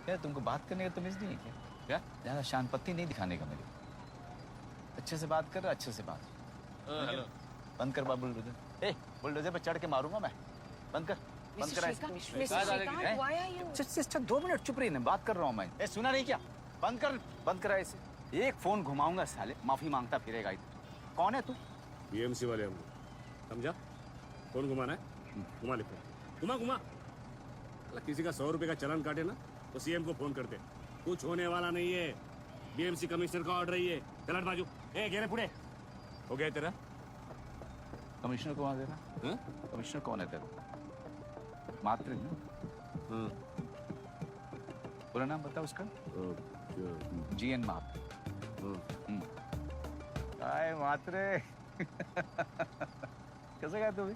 क्या तुमको बात करने का तमीज नहीं है क्या? क्या ज्यादा शानपत्ती नहीं दिखाने का मेरे। अच्छे से बात कर रहा, अच्छे से बात। हेलो। बंद कर बात बुलडोजर। ए बुलडोजर पे चढ़ के मारूंगा मैं। बंद कर। बंद कर। अच्छा 2 मिनट चुप रही, बात कर रहा हूँ मैं। ए सुना नहीं क्या? बंद कर, बंद करा इसे। एक फोन घुमाऊंगा साले, माफी मांगता फिरेगा इधर। कौन है तू? बीएमसी वाले हम लोग, समझा? फोन घुमाना है, घुमा ले फोन, घुमा घुमा। अल्लाह किसी का 100 रुपए का चालान काटे ना तो सीएम को फोन करते। कुछ होने वाला नहीं है, बीएमसी कमिश्नर का ऑर्डर ही है। चल बाजू। ए घेरे पुड़े। हो गया तेरा? कमिश्नर को वहां देना। कमिश्नर कौन है तेरा? मात्र ना? पूरा नाम बता उसका। जीएन मात्र। आए मात्रे। कैसे गया तू भी?